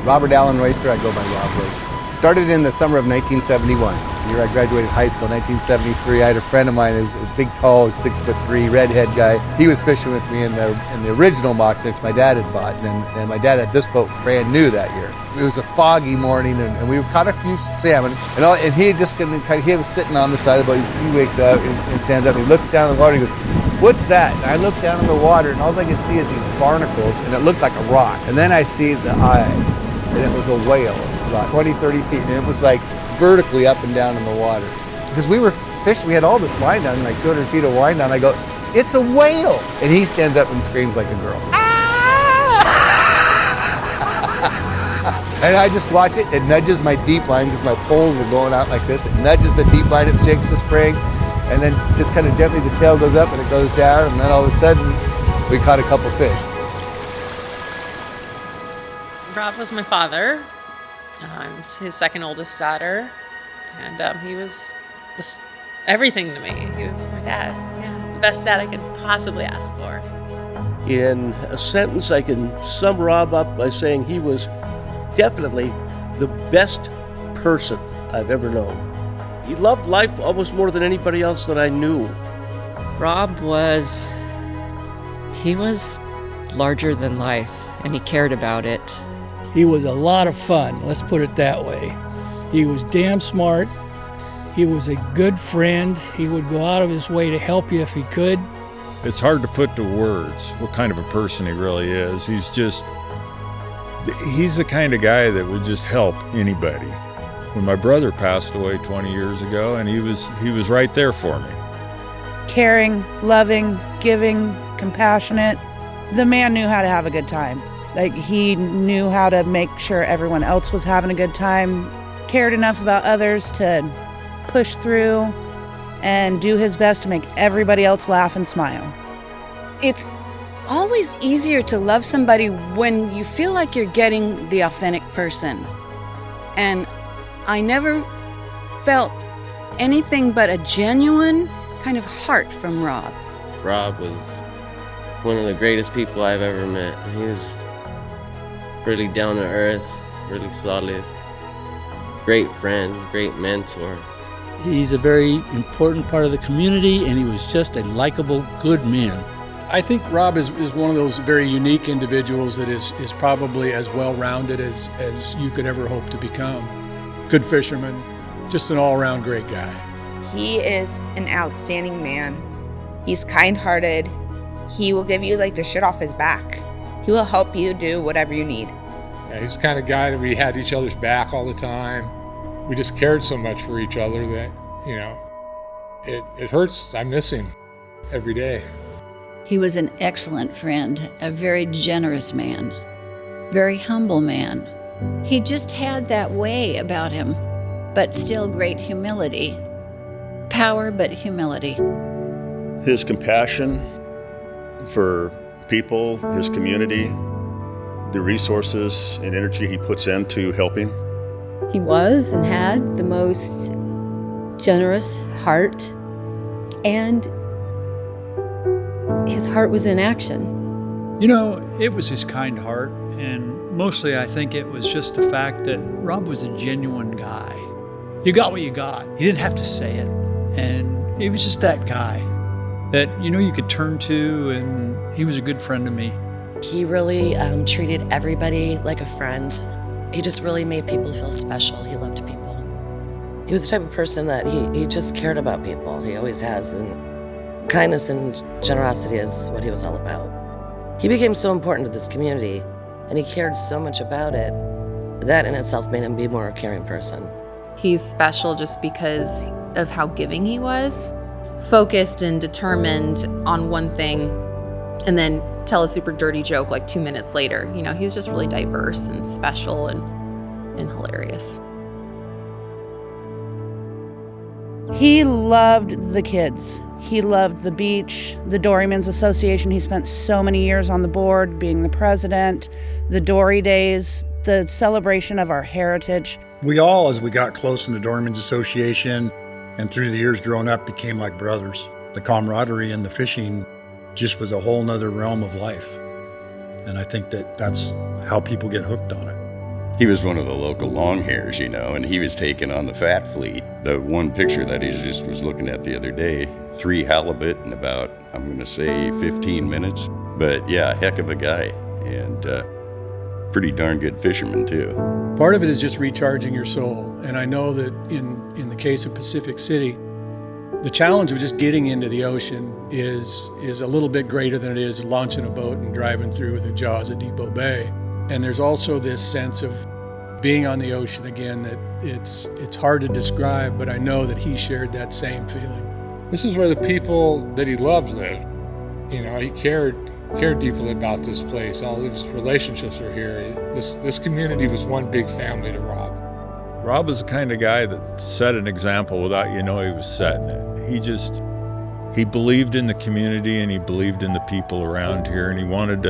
Robert Allen Royster, I go by Rob Royster. Started in the summer of 1971. The year I graduated high school, 1973. I had a friend of mine who's a big, tall, 6'3", redhead guy. He was fishing with me in the original Mach 6 my dad had bought, and my dad had this boat brand new that year. It was a foggy morning, and we caught a few salmon, and he was sitting on the side of the boat. He wakes up and stands up, and he looks down in the water, and he goes, "What's that?" And I looked down in the water, and all I could see is these barnacles, and it looked like a rock. And then I see the eye, and it was a whale, about 20, 30 feet, and it was like vertically up and down in the water. Because we were fishing, we had all this line down, like 200 feet of line down. I go, "It's a whale!" And he stands up and screams like a girl. And I just watch it. It nudges my deep line because my poles were going out like this. It nudges the deep line, it shakes the spring, and then just kind of gently the tail goes up and it goes down, and then all of a sudden we caught a couple fish. Rob was my father. I'm his second oldest daughter, and he was everything to me. He was my dad. Yeah, the best dad I could possibly ask for. In a sentence, I can sum Rob up by saying he was definitely the best person I've ever known. He loved life almost more than anybody else that I knew. Rob was larger than life, and he cared about it. He was a lot of fun, let's put it that way. He was damn smart. He was a good friend. He would go out of his way to help you if he could. It's hard to put to words what kind of a person he really is. He's the kind of guy that would just help anybody. When my brother passed away 20 years ago, and he was right there for me. Caring, loving, giving, compassionate. The man knew how to have a good time. Like, he knew how to make sure everyone else was having a good time, cared enough about others to push through and do his best to make everybody else laugh and smile. It's always easier to love somebody when you feel like you're getting the authentic person. And I never felt anything but a genuine kind of heart from Rob. Rob was one of the greatest people I've ever met. He was really down to earth, really solid, great friend, great mentor. He's a very important part of the community, and he was just a likable, good man. I think Rob is one of those very unique individuals that is probably as well-rounded as you could ever hope to become. Good fisherman, just an all-around great guy. He is an outstanding man. He's kind-hearted. He will give you like the shit off his back. He will help you do whatever you need. Yeah, he's the kind of guy that we had each other's back all the time. We just cared so much for each other that, it hurts. I miss him every day. He was an excellent friend, a very generous man, very humble man. He just had that way about him, but still great humility. Power, but humility. His compassion for people, his community, the resources and energy he puts into helping. He was and had the most generous heart, and his heart was in action. It was his kind heart, and mostly I think it was just the fact that Rob was a genuine guy. You got what you got. He didn't have to say it, and he was just that guy that, you could turn to, and he was a good friend to me. He really treated everybody like a friend. He just really made people feel special. He loved people. He was the type of person that he just cared about people. He always has, and kindness and generosity is what he was all about. He became so important to this community, and he cared so much about it. That in itself made him be more a caring person. He's special just because of how giving he was, focused and determined on one thing, and then tell a super dirty joke like 2 minutes later. He was just really diverse and special and hilarious. He loved the kids. He loved the beach, the Dorymen's Association. He spent so many years on the board, being the president, the Dory Days, the celebration of our heritage. We all, as we got close in the Dorymen's Association and through the years growing up, became like brothers. The camaraderie and the fishing just was a whole nother realm of life. And I think that's how people get hooked on it. He was one of the local long hairs, you know, and he was taking on the fat fleet. The one picture that he just was looking at the other day, 3 halibut in about, I'm going to say 15 minutes. But yeah, heck of a guy, and pretty darn good fisherman too. Part of it is just recharging your soul. And I know that in the case of Pacific City, the challenge of just getting into the ocean is a little bit greater than it is launching a boat and driving through the jaws of Depot Bay. And there's also this sense of being on the ocean again that it's hard to describe, but I know that he shared that same feeling. This is where the people that he loved lived. You know, he cared deeply about this place. All of his relationships were here. This community was one big family to Rob. Rob was the kind of guy that set an example without you know he was setting it. He believed in the community and he believed in the people around here, and he wanted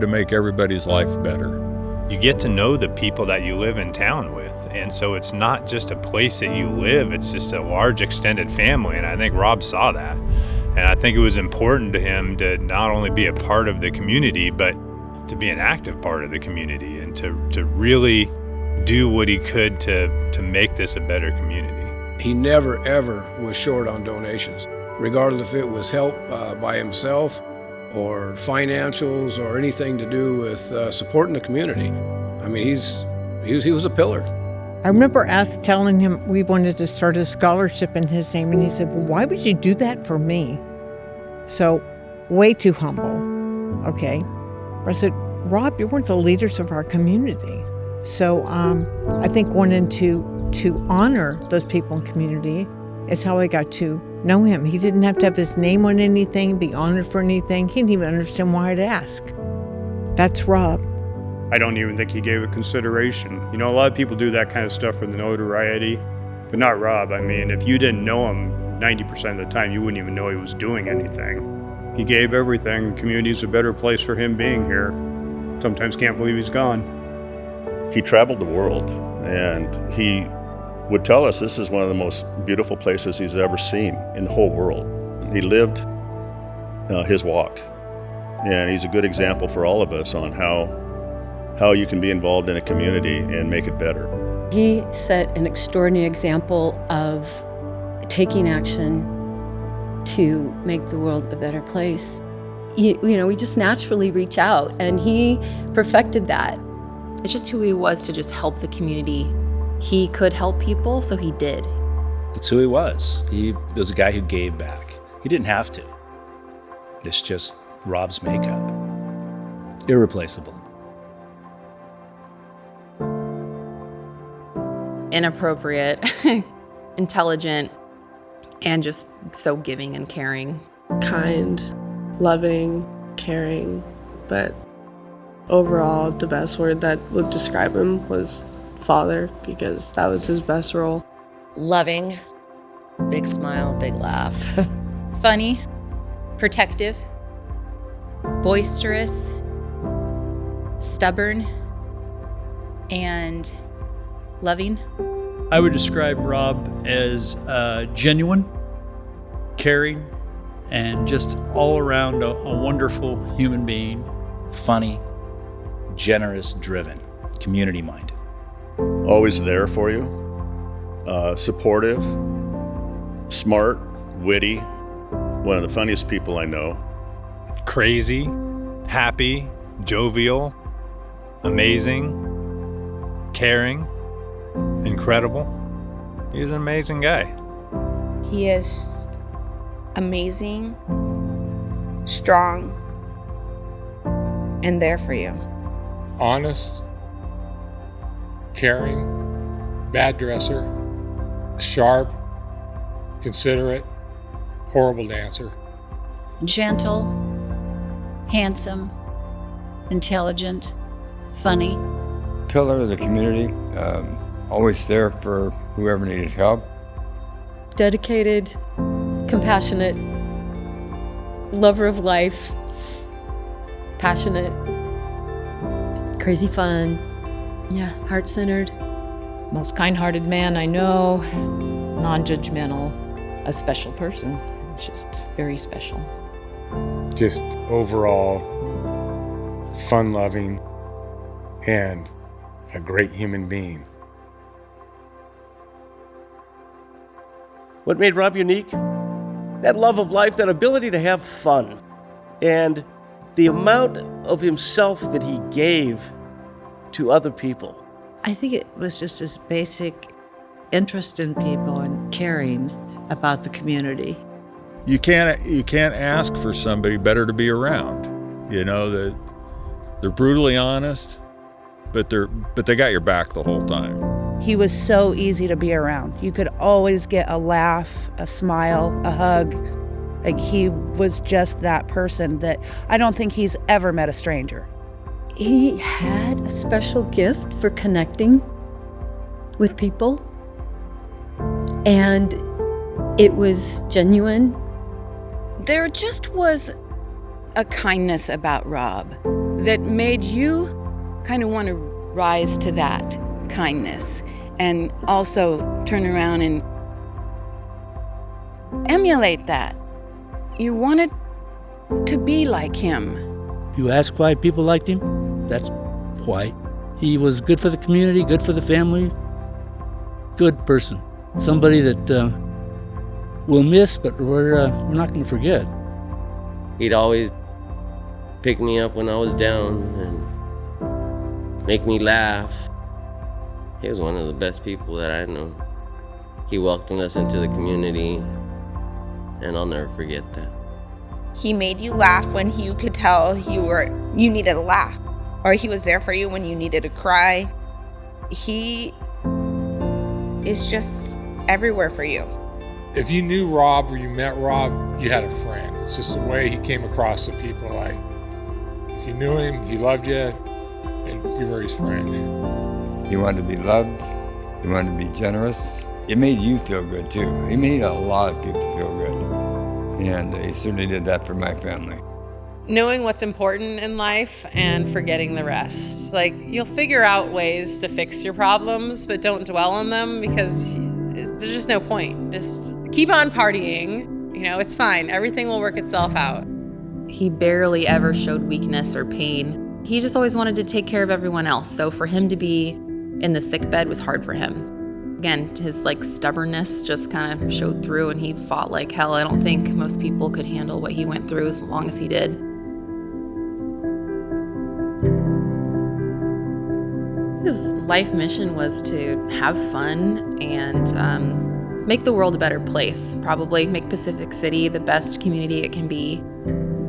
to make everybody's life better. You get to know the people that you live in town with, and so it's not just a place that you live, it's just a large extended family, and I think Rob saw that. And I think it was important to him to not only be a part of the community, but to be an active part of the community and to really do what he could to make this a better community. He never, ever was short on donations, regardless if it was help by himself or financials or anything to do with supporting the community. I mean, he was a pillar. I remember telling him we wanted to start a scholarship in his name, and he said, well, why would you do that for me? So, way too humble. Okay. I said, Rob, you're one of the leaders of our community. So I think wanting to honor those people in community is how I got to know him. He didn't have to have his name on anything, be honored for anything. He didn't even understand why I'd ask. That's Rob. I don't even think he gave it consideration. You know, a lot of people do that kind of stuff for the notoriety, but not Rob. I mean, if you didn't know him 90% of the time, you wouldn't even know he was doing anything. He gave everything. The community's a better place for him being here. Sometimes can't believe he's gone. He traveled the world, and he would tell us this is one of the most beautiful places he's ever seen in the whole world. He lived his walk, and he's a good example for all of us on how you can be involved in a community and make it better. He set an extraordinary example of taking action to make the world a better place. You know, we just naturally reach out, and he perfected that. It's just who he was to just help the community. He could help people, so he did. That's who he was. He was a guy who gave back. He didn't have to. It's just Rob's makeup. Irreplaceable. Inappropriate, intelligent, and just so giving and caring. Kind, loving, caring, but overall, the best word that would describe him was father, because that was his best role. Loving, big smile, big laugh. Funny, protective, boisterous, stubborn, and loving. I would describe Rob as genuine, caring, and just all around a wonderful human being. Funny, generous, driven, community-minded. Always there for you, supportive, smart, witty, one of the funniest people I know. Crazy, happy, jovial, amazing, caring, incredible. He's an amazing guy. He is amazing, strong, and there for you. Honest, caring, bad dresser, sharp, considerate, horrible dancer. Gentle, handsome, intelligent, funny. Pillar of the community, always there for whoever needed help. Dedicated, compassionate, lover of life, passionate, crazy fun, yeah, heart-centered. Most kind-hearted man I know, non-judgmental, a special person. It's just very special. Just overall fun-loving, and a great human being. What made Rob unique? That love of life, that ability to have fun, and the amount of himself that he gave to other people. I think it was just his basic interest in people and caring about the community. You can't ask for somebody better to be around. You know, that they're brutally honest, but they got your back the whole time. He was so easy to be around. You could always get a laugh, a smile, a hug. Like, he was just that person that I don't think he's ever met a stranger. He had a special gift for connecting with people, and it was genuine. There just was a kindness about Rob that made you kind of want to rise to that kindness and also turn around and emulate that. You wanted to be like him. You ask why people liked him? That's why. He was good for the community, good for the family, good person. Somebody that we'll miss, but we're not going to forget. He'd always pick me up when I was down and make me laugh. He was one of the best people that I know. He welcomed us into the community, and I'll never forget that. He made you laugh when you could tell you needed a laugh, or he was there for you when you needed to cry. He is just everywhere for you. If you knew Rob or you met Rob, you had a friend. It's just the way he came across to people. Like, if you knew him, he loved you, and you were his friend. He wanted to be loved. He wanted to be generous. It made you feel good, too. He made a lot of people feel good. And he certainly did that for my family. Knowing what's important in life and forgetting the rest. Like, you'll figure out ways to fix your problems, but don't dwell on them because there's just no point. Just keep on partying. You know, it's fine. Everything will work itself out. He barely ever showed weakness or pain. He just always wanted to take care of everyone else. So for him to be in the sick bed was hard for him. Again, his stubbornness just kind of showed through, and he fought like hell. I don't think most people could handle what he went through as long as he did. His life mission was to have fun and make the world a better place. Probably make Pacific City the best community it can be.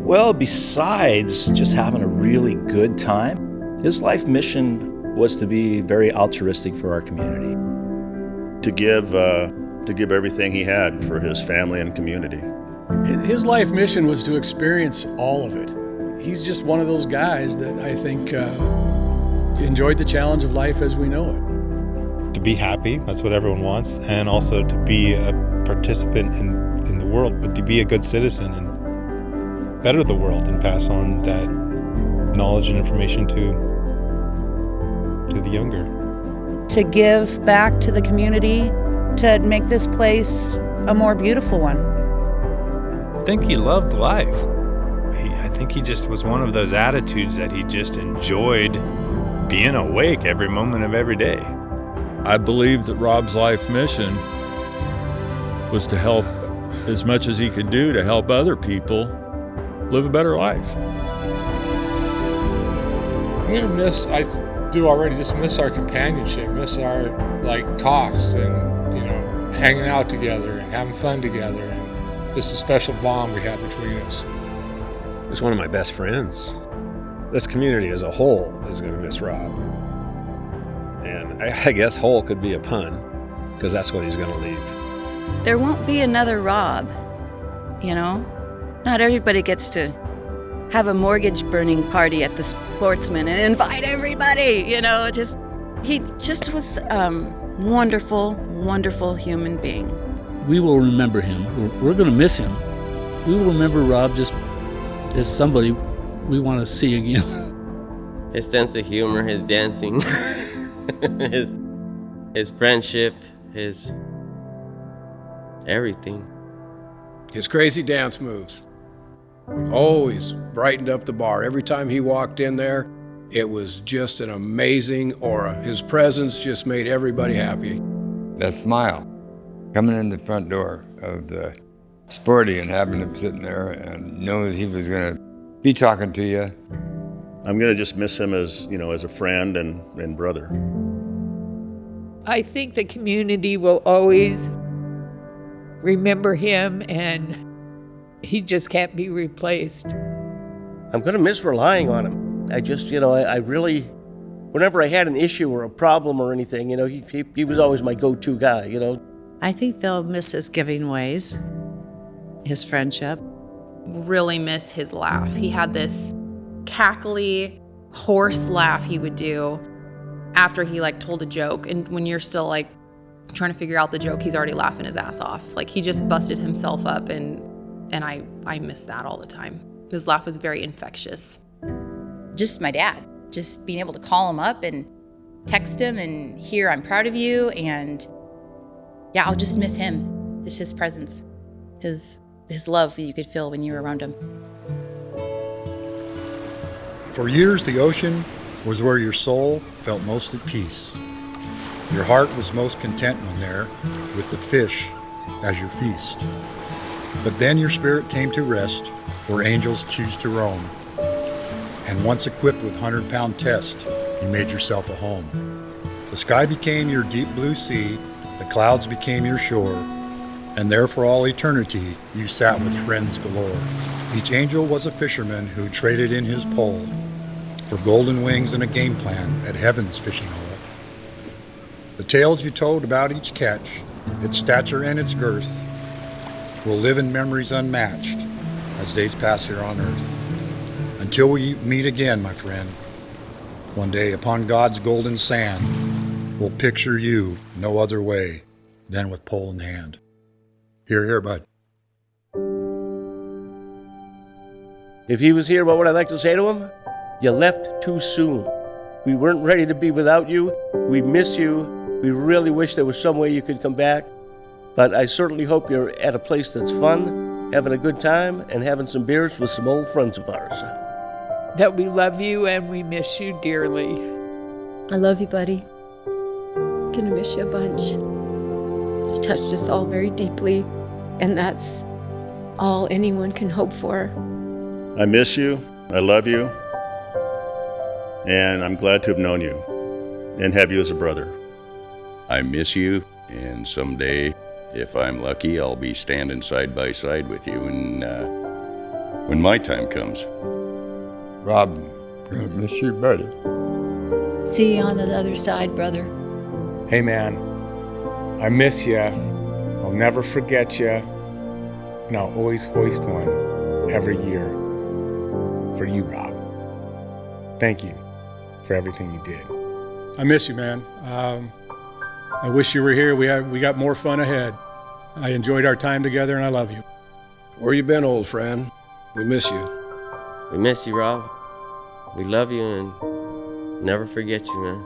Well, besides just having a really good time, his life mission was to be very altruistic for our community. To give everything he had for his family and community. His life mission was to experience all of it. He's just one of those guys that I think enjoyed the challenge of life as we know it. To be happy, that's what everyone wants, and also to be a participant in the world, but to be a good citizen and better the world and pass on that knowledge and information to the younger. To give back to the community, to make this place a more beautiful one. I think he loved life. I think he just was one of those attitudes that he just enjoyed being awake every moment of every day. I believe that Rob's life mission was to help as much as he could do to help other people live a better life. I'm going to miss, I do already, just miss our companionship, miss our talks and, hanging out together and having fun together, and just a special bond we had between us. He was one of my best friends. This community as a whole is going to miss Rob. And I guess whole could be a pun, because that's what he's going to leave. There won't be another Rob, Not everybody gets to have a mortgage burning party at the Sportsman and invite everybody, he just was wonderful, wonderful human being. We will remember him. We're going to miss him. We will remember Rob just as somebody we want to see again. His sense of humor, his dancing, his friendship, his everything. His crazy dance moves always brightened up the bar. Every time he walked in there, It was just an amazing aura. His presence just made everybody happy. That smile, coming in the front door of the Sporty and having him sitting there and knowing that he was going to be talking to you. I'm going to just miss him as, as a friend and brother. I think the community will always remember him, and he just can't be replaced. I'm going to miss relying on him. I just, I really, whenever I had an issue or a problem or anything, he was always my go-to guy, I think they'll miss his giving ways, his friendship. Really miss his laugh. He had this cackly, hoarse laugh he would do after he told a joke, and when you're still trying to figure out the joke, he's already laughing his ass off. He just busted himself up, and I miss that all the time. His laugh was very infectious. Just my dad, just being able to call him up and text him and hear I'm proud of you, and yeah, I'll just miss him. Just his presence, his love that you could feel when you were around him. For years, the ocean was where your soul felt most at peace. Your heart was most content when there, with the fish as your feast. But then your spirit came to rest where angels choose to roam. And once equipped with 100-pound test, you made yourself a home. The sky became your deep blue sea, the clouds became your shore, and there for all eternity you sat with friends galore. Each angel was a fisherman who traded in his pole for golden wings and a game plan at heaven's fishing hole. The tales you told about each catch, its stature and its girth, will live in memories unmatched as days pass here on earth. Until we meet again, my friend, one day upon God's golden sand, we'll picture you no other way than with pole in hand. Hear, hear, bud. If he was here, what would I like to say to him? You left too soon. We weren't ready to be without you. We miss you. We really wish there was some way you could come back. But I certainly hope you're at a place that's fun, having a good time, and having some beers with some old friends of ours. That we love you and we miss you dearly. I love you, buddy. Gonna miss you a bunch. You touched us all very deeply, and that's all anyone can hope for. I miss you. I love you. And I'm glad to have known you and have you as a brother. I miss you, and someday, if I'm lucky, I'll be standing side by side with you when my time comes. Rob, gonna miss you, buddy. See you on the other side, brother. Hey, man, I miss you. I'll never forget you. And I'll always hoist one every year for you, Rob. Thank you for everything you did. I miss you, man. I wish you were here. We got more fun ahead. I enjoyed our time together, and I love you. Where you been, old friend? We miss you. We miss you, Rob. We love you and never forget you, man.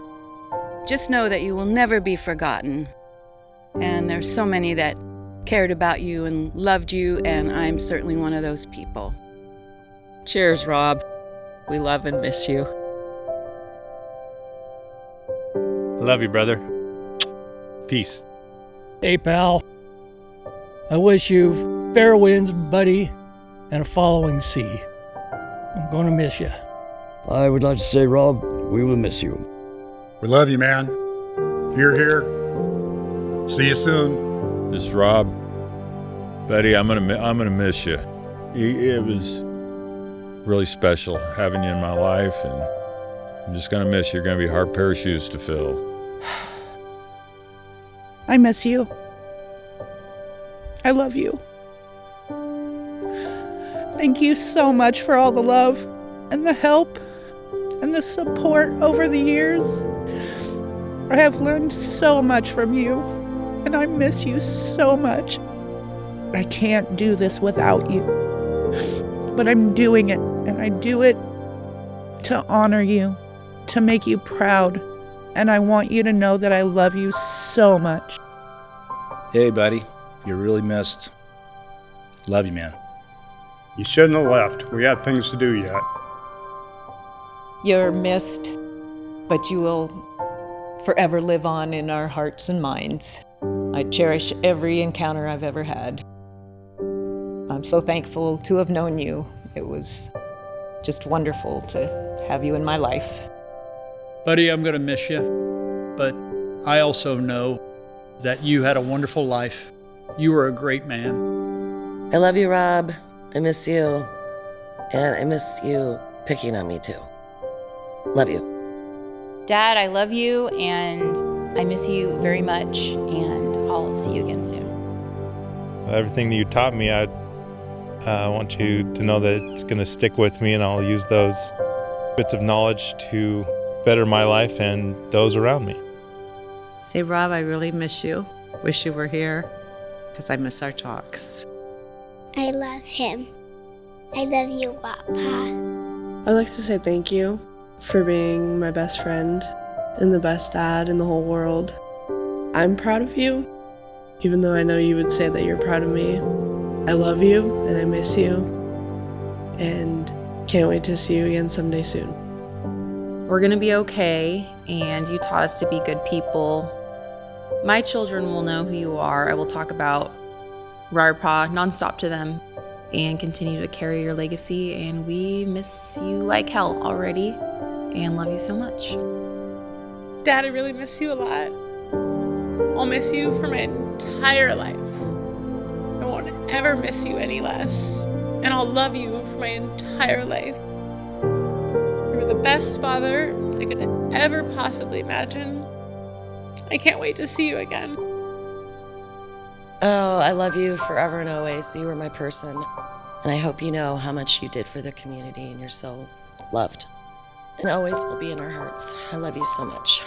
Just know that you will never be forgotten. And there's so many that cared about you and loved you, and I'm certainly one of those people. Cheers, Rob. We love and miss you. Love you, brother. Peace. Hey, pal. I wish you fair winds, buddy, and a following sea. I'm going to miss you. I would like to say, Rob, we will miss you. We love you, man. Hear, hear. See you soon. This Rob, buddy, I'm gonna miss you. It was really special having you in my life, and I'm just gonna miss you. You're gonna be a hard pair of shoes to fill. I miss you. I love you. Thank you so much for all the love and the help and the support over the years. I have learned so much from you, and I miss you so much. I can't do this without you, but I'm doing it, and I do it to honor you, to make you proud, and I want you to know that I love you so much. Hey, buddy, you're really missed. Love you, man. You shouldn't have left. We had things to do yet. You're missed but you will forever live on in our hearts and minds. I cherish every encounter I've ever had. I'm so thankful to have known you. It was just wonderful to have you in my life. Buddy, I'm going to miss you, but I also know that you had a wonderful life. You were a great man. I love you, Rob. I miss you. And I miss you picking on me, too. Love you. Dad, I love you, and I miss you very much, and I'll see you again soon. Everything that you taught me, I want you to know that it's going to stick with me, and I'll use those bits of knowledge to better my life and those around me. Say, Rob, I really miss you. Wish you were here, because I miss our talks. I love him. I love you, Papa. I'd like to say thank you for being my best friend and the best dad in the whole world. I'm proud of you, even though I know you would say that you're proud of me. I love you and I miss you, and can't wait to see you again someday soon. We're gonna be okay, and you taught us to be good people. My children will know who you are. I will talk about Rarpaw nonstop to them and continue to carry your legacy, and we miss you like hell already and love you so much. Dad, I really miss you a lot. I'll miss you for my entire life. I won't ever miss you any less, and I'll love you for my entire life. You were the best father I could ever possibly imagine. I can't wait to see you again. Oh, I love you forever and always. You were my person. And I hope you know how much you did for the community, and you're so loved. And always will be in our hearts. I love you so much.